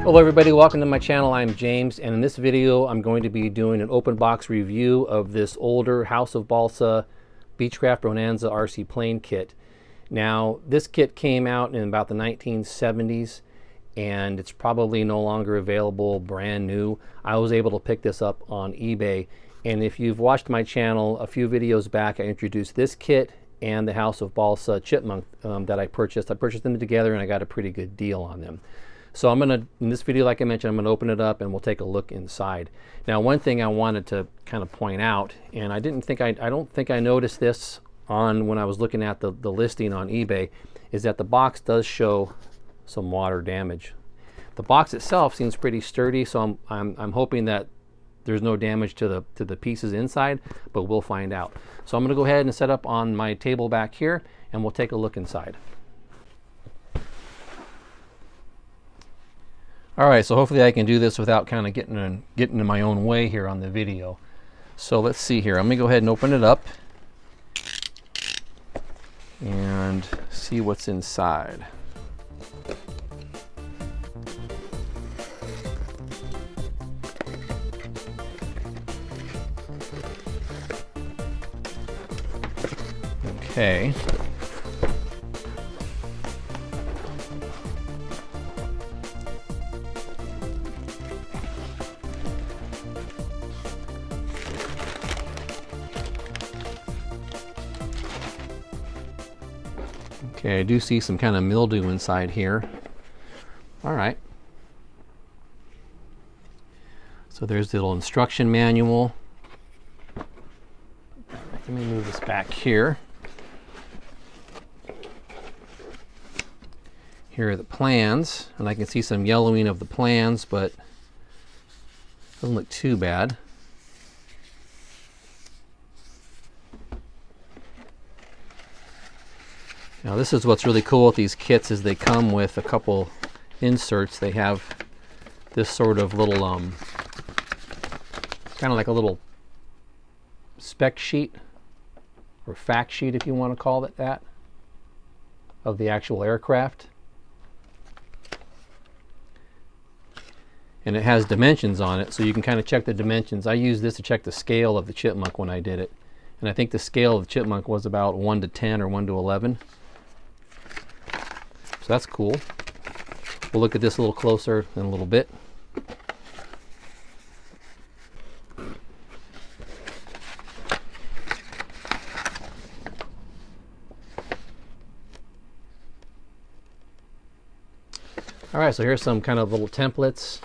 Hello everybody, welcome to my channel. I'm James, and in this video I'm going to be doing an open box review of this older House of Balsa Beechcraft Bonanza RC Plane kit. Now this kit came out in about the 1970s and it's probably no longer available brand new. I was able to pick this up on eBay, and if you've watched my channel a few videos back, I introduced this kit and the House of Balsa Chipmunk that I purchased. I purchased them together and I got a pretty good deal on them. So I'm gonna, in this video, like I mentioned, I'm gonna open it up and we'll take a look inside. Now, one thing I wanted to kind of point out, and I don't think I noticed this when I was looking at the listing on eBay, is that the box does show some water damage. The box itself seems pretty sturdy, so I'm hoping that there's no damage to the pieces inside, but we'll find out. So I'm gonna go ahead and set up on my table back here and we'll take a look inside. All right, so hopefully I can do this without kind of getting in my own way here on the video. So let's see here. I'm gonna go ahead and open it up and see what's inside. Okay. Okay, I do see some kind of mildew inside here. All right. So there's the little instruction manual. Let me move this back here. Here are the plans, and I can see some yellowing of the plans, but doesn't look too bad. Now this is what's really cool with these kits, is they come with a couple inserts. They have this sort of little kind of like a little spec sheet or fact sheet, if you want to call it that, of the actual aircraft. And it has dimensions on it, so you can kind of check the dimensions. I used this to check the scale of the Chipmunk when I did it, and I think the scale of the Chipmunk was about 1 to 10 or 1 to 11. So that's cool. We'll look at this a little closer in a little bit. All right, so here's some kind of little templates,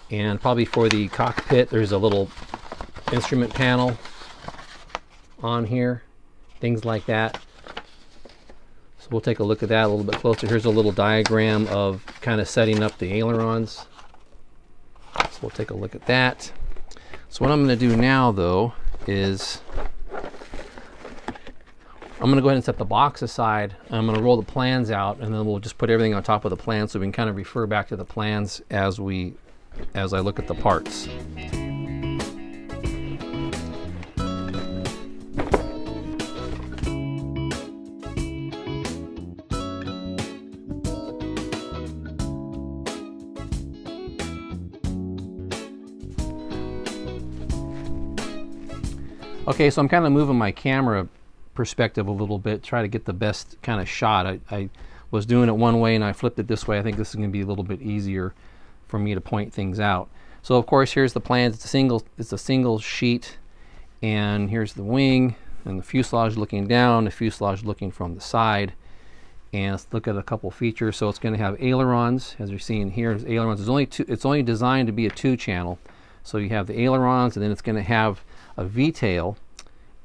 and probably for the cockpit there's a little instrument panel on here, things like that. So we'll take a look at that a little bit closer. Here's a little diagram of kind of setting up the ailerons. So we'll take a look at that. So what I'm going to do now, though, is I'm going to go ahead and set the box aside. I'm going to roll the plans out, and then we'll just put everything on top of the plans so we can kind of refer back to the plans as I look at the parts. Okay, so I'm kind of moving my camera perspective a little bit, try to get the best kind of shot. I was doing it one way and I flipped it this way. I think this is going to be a little bit easier for me to point things out. So of course here's the plans. It's a single sheet, and here's the wing and the fuselage looking down, the fuselage looking from the side. And let's look at a couple features. So it's going to have ailerons, as you're seeing here. Ailerons. It's only designed to be a 2-channel. So you have the ailerons, and then it's going to have a V-tail,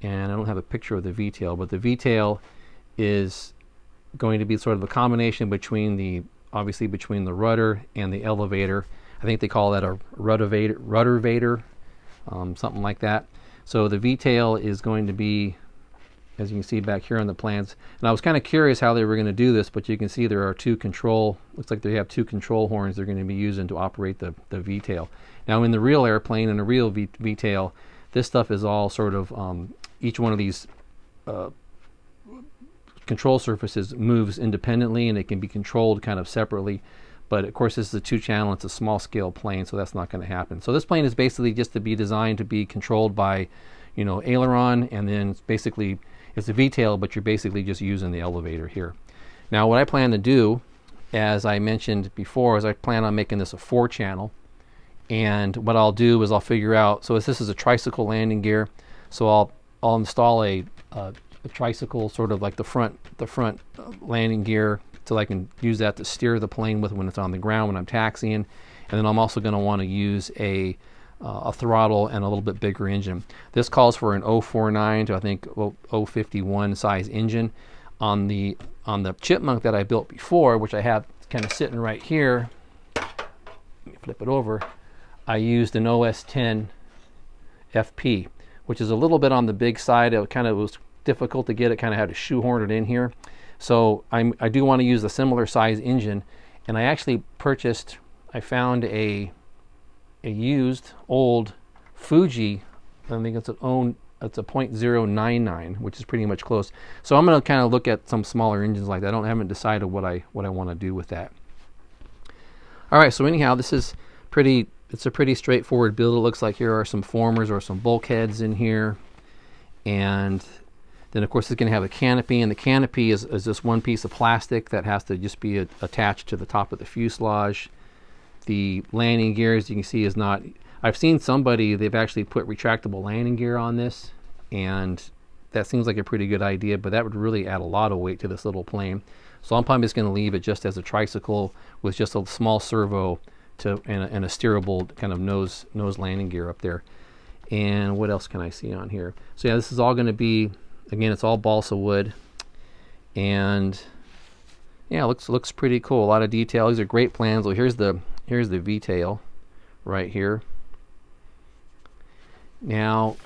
and I don't have a picture of the V-tail, but the V-tail is going to be sort of a combination between obviously between the rudder and the elevator. I think they call that a ruddervator, something like that. So the V-tail is going to be, as you can see back here on the plans, and I was kind of curious how they were going to do this, but you can see there are looks like they have 2 control horns they're going to be using to operate the V-tail. Now in the real airplane, in a real V-tail, this stuff is all sort of, each one of these control surfaces moves independently, and it can be controlled kind of separately. But of course, this is a 2-channel. It's a small scale plane, so that's not going to happen. So this plane is basically just to be designed to be controlled by, you know, aileron, and then it's basically, it's a V-tail, but you're basically just using the elevator here. Now what I plan to do, as I mentioned before, is I plan on making this a 4-channel. And what I'll do is I'll figure out, so this is a tricycle landing gear, so I'll install a tricycle, sort of like the front landing gear, so I can use that to steer the plane with when it's on the ground when I'm taxiing. And then I'm also going to want to use a throttle and a little bit bigger engine. This calls for an 049 to I think 051 size engine. On the Chipmunk that I built before, which I have kind of sitting right here, let me flip it over, I used an OS10 FP, which is a little bit on the big side. It kind of was difficult to get. It kind of had to shoehorn it in here. So I do want to use a similar size engine, and I actually purchased, I found a used old Fuji, I think it's a .099, which is pretty much close. So I'm going to kind of look at some smaller engines like that. I haven't decided what I want to do with that. All right, so anyhow, this is pretty, it's a pretty straightforward build. It looks like here are some formers or some bulkheads in here, and then of course it's going to have a canopy, and the canopy is this one piece of plastic that has to just be attached to the top of the fuselage. The landing gear, as you can see, is not, I've seen somebody, they've actually put retractable landing gear on this, and that seems like a pretty good idea, but that would really add a lot of weight to this little plane. So I'm probably just going to leave it just as a tricycle with just a small servo and a steerable kind of nose landing gear up there. And what else can I see on here? So yeah, this is all going to be, again, it's all balsa wood, and yeah, it looks pretty cool. A lot of detail. These are great plans. Well, here's the V-tail right here. Now,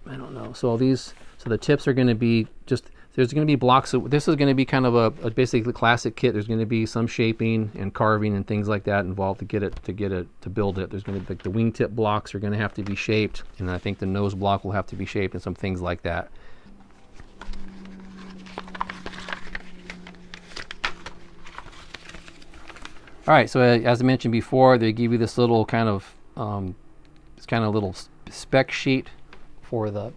I don't know. So the tips are going to be just, there's going to be blocks of, this is going to be kind of a basically classic kit. There's going to be some shaping and carving and things like that involved to build it. There's going to be, like, the wingtip blocks are going to have to be shaped, and I think the nose block will have to be shaped and some things like that. All right, so as I mentioned before, they give you this little kind of little spec sheet for the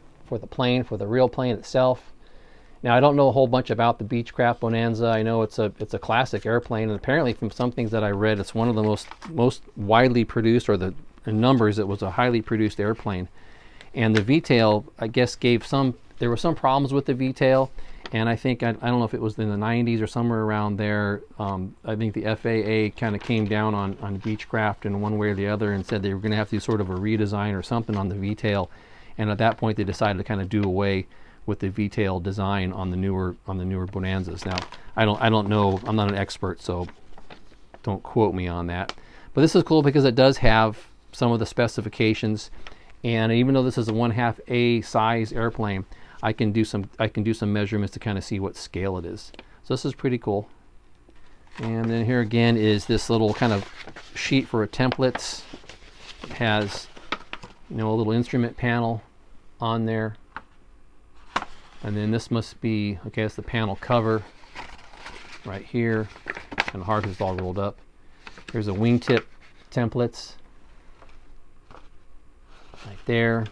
plane, for the real plane itself. Now, I don't know a whole bunch about the Beechcraft Bonanza. I know it's a classic airplane, and apparently from some things that I read, it's one of the most widely produced, or the numbers, it was a highly produced airplane. And the V-tail, I guess, there were some problems with the V-tail, and I think, I don't know if it was in the 90s or somewhere around there, I think the FAA kind of came down on Beechcraft in one way or the other and said they were going to have to do sort of a redesign or something on the V-tail. And at that point, they decided to kind of do away with the V-tail design on the newer Bonanzas. Now, I don't know. I'm not an expert, so don't quote me on that. But this is cool because it does have some of the specifications, and even though this is a 1/2 A size airplane, I can do some measurements to kind of see what scale it is. So this is pretty cool. And then here again is this little kind of sheet for templates. It has, you know, a little instrument panel on there. And then this must be, okay, that's the panel cover right here. And the hard is all rolled up. Here's a wingtip templates right there.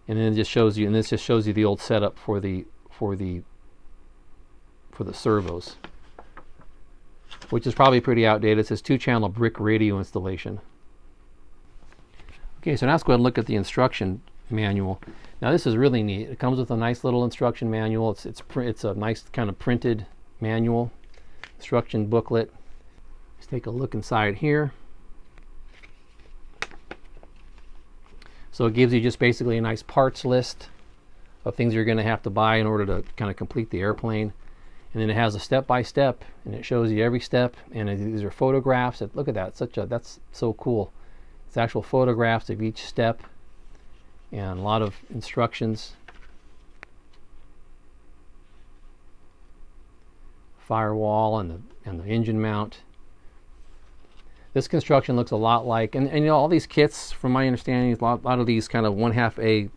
And then it just shows you, and this just shows you the old setup for the servos, which is probably pretty outdated. It says 2-channel brick radio installation. Okay, so now let's go ahead and look at the instruction manual. Now this is really neat. It comes with a nice little instruction manual. It's a nice kind of printed manual, instruction booklet. Let's take a look inside here. So it gives you just basically a nice parts list of things you're going to have to buy in order to kind of complete the airplane. And then it has a step-by-step, and it shows you every step. And these are photographs. Look at that. That's so cool. It's actual photographs of each step and a lot of instructions. Firewall and the engine mount. This construction looks a lot like, and you know, all these kits, from my understanding, a lot of these kind of 1/2 A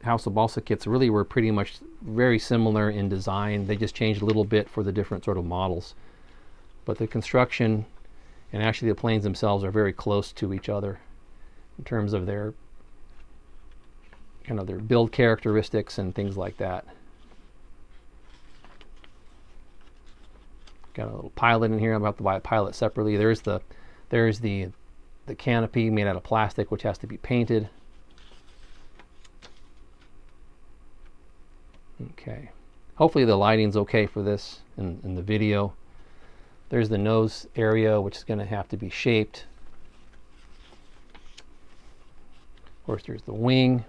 House of Balsa kits really were pretty much very similar in design. They just changed a little bit for the different sort of models. but the construction and actually the planes themselves are very close to each other in terms of their kind of their build characteristics and things like that. Got a little pilot in here. I'm about to buy a pilot separately. There's the canopy made out of plastic, which has to be painted. Okay. Hopefully the lighting's okay for this in the video. There's the nose area, which is going to have to be shaped. Of course, there's the wing.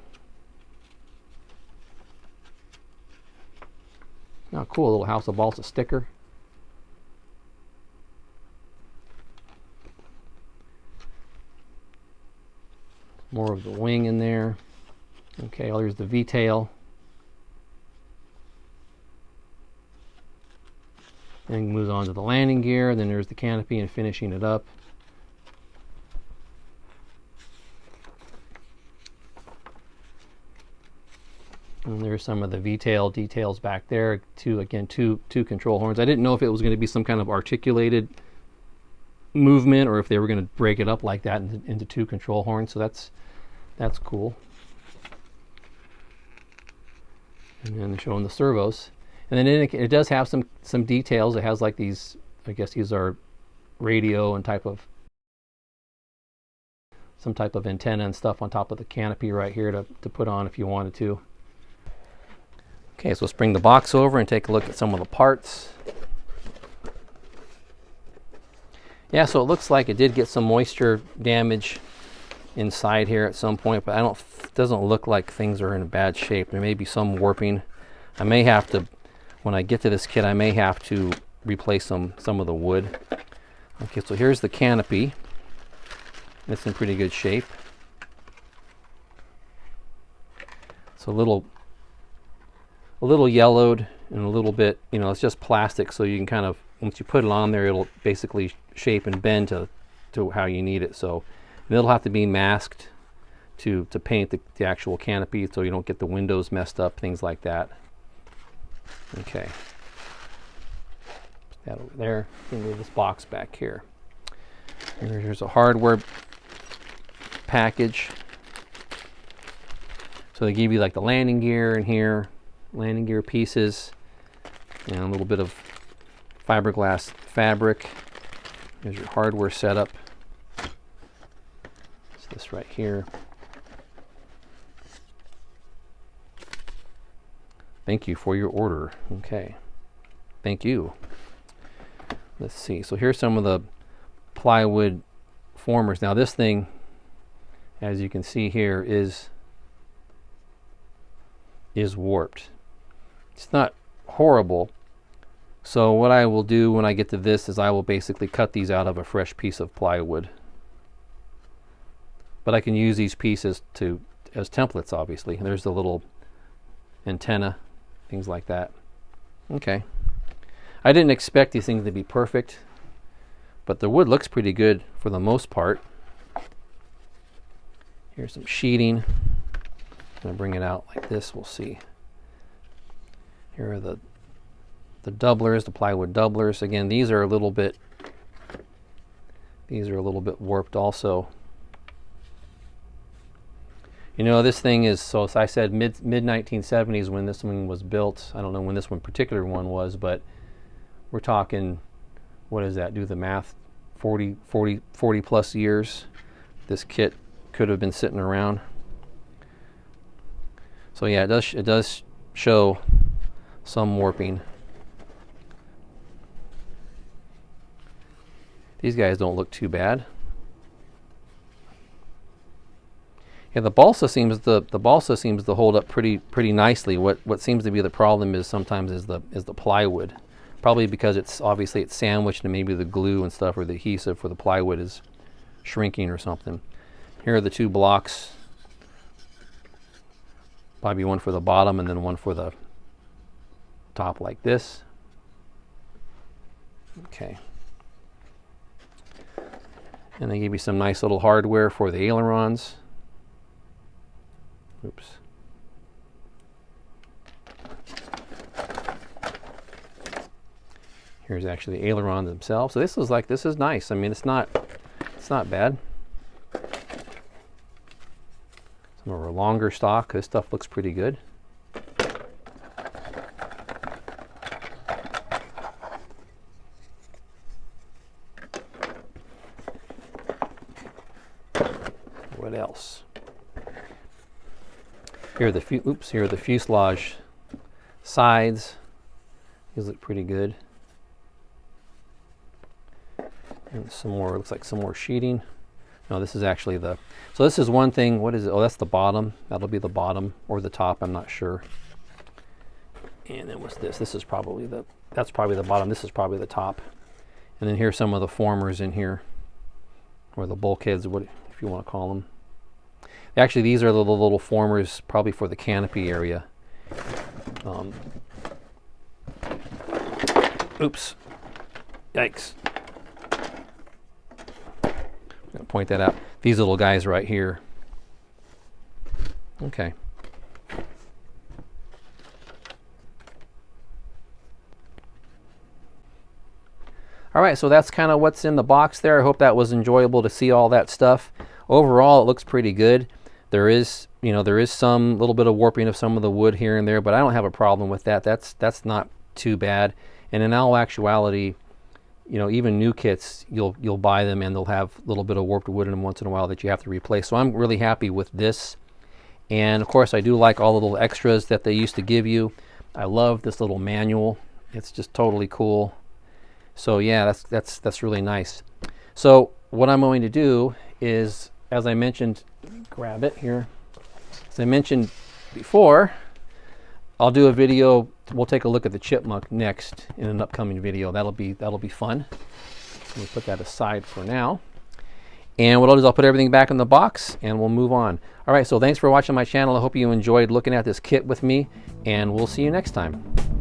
Oh, cool, a little House of Balsa sticker. More of the wing in there. Okay, well, there's the V-tail. And moves on to the landing gear. Then there's the canopy and finishing it up. And there's some of the V-tail details back there. Two control horns. I didn't know if it was going to be some kind of articulated movement or if they were going to break it up like that into 2 control horns. So that's cool. And then showing the servos. And then it does have some details. It has like these, I guess these are radio and some type of antenna and stuff on top of the canopy right here to put on if you wanted to. Okay, so let's bring the box over and take a look at some of the parts. Yeah, so it looks like it did get some moisture damage inside here at some point, but it doesn't look like things are in bad shape. There may be some warping. I may have to, when I get to this kit, I may have to replace some of the wood. Okay, so here's the canopy. It's in pretty good shape. It's a little yellowed and a little bit, it's just plastic, so you can kind of, once you put it on there, it'll basically shape and bend to how you need it. So it'll have to be masked to paint the actual canopy so you don't get the windows messed up, things like that. Okay. Put that over there. Move this box back here. Here's a hardware package. So they give you like the landing gear in here, landing gear pieces, and a little bit of fiberglass fabric. Here's your hardware setup. It's this right here. Thank you for your order. Okay. Thank you. Let's see. So here's some of the plywood formers. Now this thing, as you can see here, is warped. It's not horrible. So what I will do when I get to this is I will basically cut these out of a fresh piece of plywood. But I can use these pieces as templates, obviously. There's the little antenna, things like that. Okay. I didn't expect these things to be perfect, but the wood looks pretty good for the most part. Here's some sheeting. I'm going to bring it out like this. We'll see. Here are the doublers, the plywood doublers. Again, these are a little bit warped also. This thing is, so as I said, mid 1970s when this one was built. I don't know when this one particular one was, but we're talking, what is that? Do the math, 40 plus years this kit could have been sitting around. So yeah, it does show some warping. These guys don't look too bad. Yeah, the balsa seems to hold up pretty nicely. What seems to be the problem is sometimes is the plywood. Probably because it's sandwiched and maybe the glue and stuff or the adhesive for the plywood is shrinking or something. Here are the 2 blocks. Probably one for the bottom and then one for the top like this. Okay. And they give you some nice little hardware for the ailerons. Oops. Here's actually the ailerons themselves. So this is nice. I mean, it's not bad. Some of our longer stock. This stuff looks pretty good. What else? Here are the fuselage sides. These look pretty good. And some more, looks like some more sheeting. No, this is actually the, so this is one thing. What is it? Oh, that's the bottom. That'll be the bottom or the top, I'm not sure. And then what's this? This is probably the, that's probably the bottom. This is probably the top. And then here's some of the formers in here, or the bulkheads, what if you want to call them. Actually, these are the little formers probably for the canopy area. Oops. Yikes. I'm going to point that out. These little guys right here. Okay. All right, so that's kind of what's in the box there. I hope that was enjoyable to see all that stuff. Overall, it looks pretty good. There is some little bit of warping of some of the wood here and there, but I don't have a problem with that. That's not too bad. And in all actuality, even new kits, you'll buy them and they'll have a little bit of warped wood in them once in a while that you have to replace. So I'm really happy with this. And of course, I do like all the little extras that they used to give you. I love this little manual. It's just totally cool. So yeah, that's really nice. So what I'm going to do is, as I mentioned, grab it here. As I mentioned before, I'll do a video. We'll take a look at the Chipmunk next in an upcoming video. That'll be fun. Let me put that aside for now. And what I'll do is I'll put everything back in the box and we'll move on. All right, so thanks for watching my channel. I hope you enjoyed looking at this kit with me, and we'll see you next time.